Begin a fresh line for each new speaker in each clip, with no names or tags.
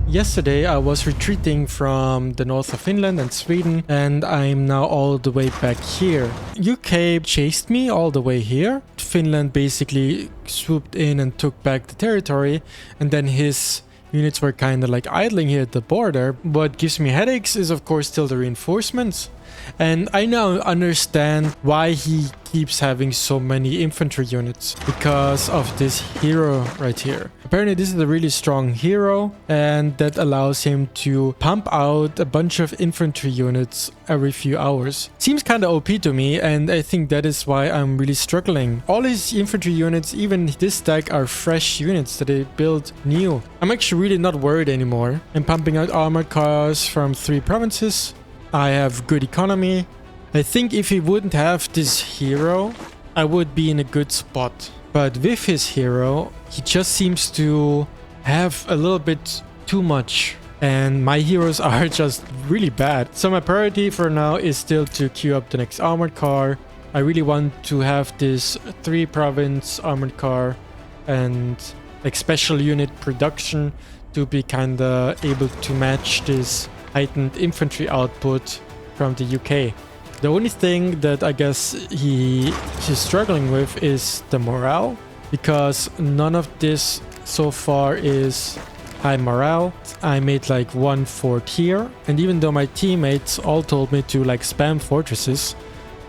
Yesterday I was retreating from the north of Finland and Sweden, and I'm now all the way back here. UK chased me all the way here. Finland basically swooped in and took back the territory, and then his units were kind of like idling here at the border. What gives me headaches is of course still the reinforcements. And I now understand why he keeps having so many infantry units, because of this hero right here. Apparently this is a really strong hero, and that allows him to pump out a bunch of infantry units every few hours. Seems kind of OP to me, and I think that is why I'm really struggling. All his infantry units, even this stack, are fresh units that they built new. I'm actually really not worried anymore. I'm pumping out armored cars from 3 provinces. I have good economy. I think if he wouldn't have this hero, I would be in a good spot. But with his hero, he just seems to have a little bit too much. And my heroes are just really bad. So my priority for now is still to queue up the next armored car. I really want to have this 3 province armored car and like special unit production to be kinda able to match this heightened infantry output from the UK. The only thing that I guess he's struggling with is the morale, because none of this so far is high morale. I made like 1 fort here, and even though my teammates all told me to like spam fortresses,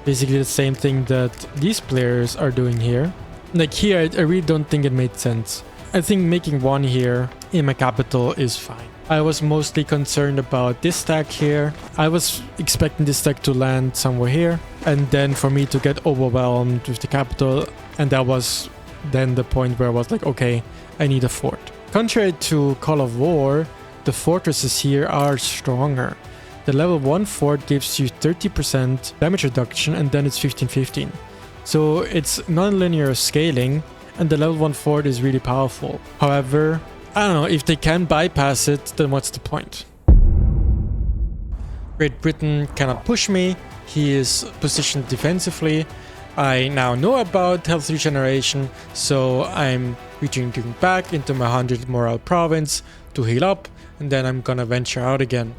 basically the same thing that these players are doing here. Like here, I really don't think it made sense. I think making 1 here in my capital is fine. I was mostly concerned about this stack here. I was expecting this stack to land somewhere here, and then for me to get overwhelmed with the capital, and that was then the point where I was like, okay, I need a fort. Contrary to Call of War, the fortresses here are stronger. The level 1 fort gives you 30% damage reduction, and then it's 15-15. So it's non-linear scaling, and the level 1 fort is really powerful. However, I don't know, if they can bypass it, then what's the point? Great Britain cannot push me. He is positioned defensively. I now know about health regeneration, so I'm retreating back into my 100 morale province to heal up, and then I'm gonna venture out again.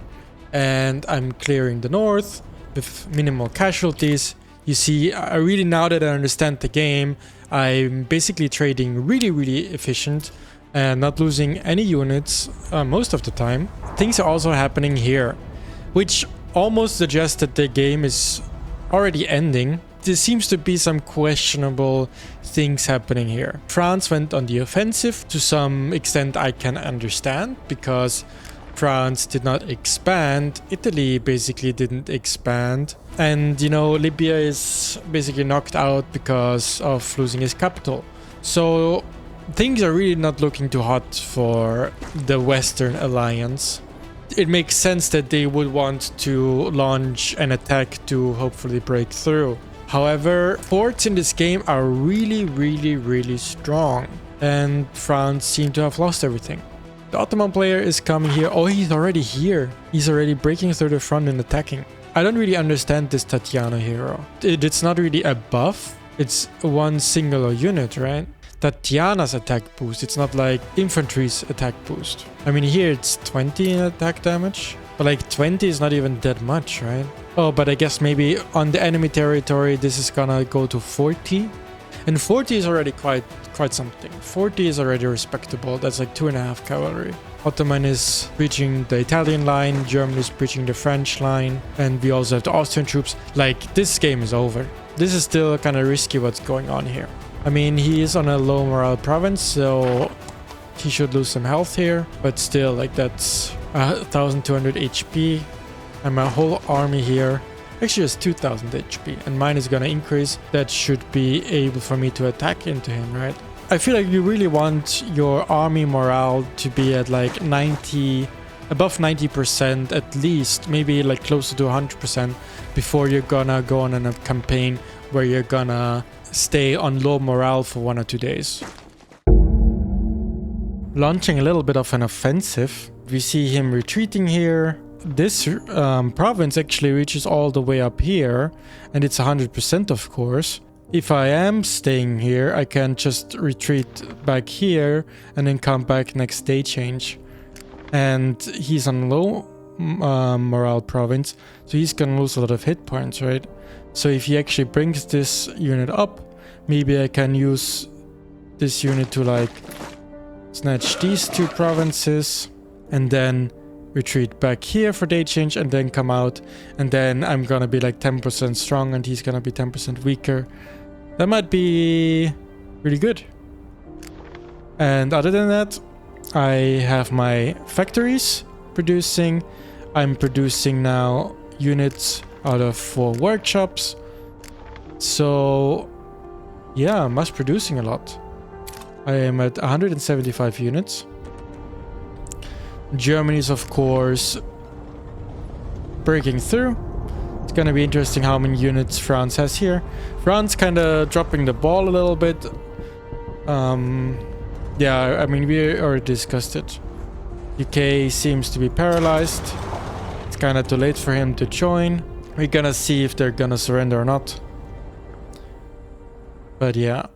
And I'm clearing the north with minimal casualties. You see, I really, now that I understand the game, I'm basically trading really efficient and not losing any units most of the time. Things are also happening here, which almost suggests that the game is already ending. There seems to be some questionable things happening here. France went on the offensive. To some extent I can understand, because France did not expand. Italy basically didn't expand. And you know, Libya is basically knocked out because of losing his capital. So things are really not looking too hot for the Western Alliance. It makes sense that they would want to launch an attack to hopefully break through. However, forts in this game are really strong, and France seem to have lost everything. The Ottoman player is coming here. Oh, he's already here. He's already breaking through the front and attacking. I don't really understand this Tatiana hero. It's not really a buff. It's one singular unit, right? Tatiana's attack boost. It's not like infantry's attack boost. I mean, here it's 20 in attack damage, but like 20 is not even that much, right? Oh, but I guess maybe on the enemy territory, this is gonna go to 40. And 40 is already quite something. 40 is already respectable. That's like 2.5 cavalry. Ottoman is breaching the Italian line, Germany is breaching the French line, and we also have the Austrian troops. Like, this game is over. This is still kind of risky what's going on here. I mean, he is on a low morale province, so he should lose some health here, but still, like, that's 1200 HP, and my whole army here actually has 2000 HP, and mine is gonna increase. That should be able for me to attack into him, right? I feel like you really want your army morale to be at like 90, above 90% at least, maybe like closer to 100% before you're gonna go on a campaign where you're gonna stay on low morale for 1 or 2 days. Launching a little bit of an offensive. We see him retreating here. This province actually reaches all the way up here, and it's 100% of course. If I am staying here, I can just retreat back here and then come back next day change. and he's on low morale province, so he's gonna lose a lot of hit points, right? So if he actually brings this unit up, maybe I can use this unit to like snatch these 2 provinces and then retreat back here for day change and then come out, and then I'm gonna be like 10% strong and he's gonna be 10% weaker. That might be really good. And other than that, I have my factories producing. I'm producing now units out of 4 workshops. So yeah, I'm mass producing a lot. I am at 175 units. Germany is of course breaking through. It's gonna be interesting how many units France has here. France kind of dropping the ball a little bit. Yeah, I mean, we already discussed it. UK seems to be paralyzed. It's kind of too late for him to join. We're gonna see if they're gonna surrender or not. But yeah.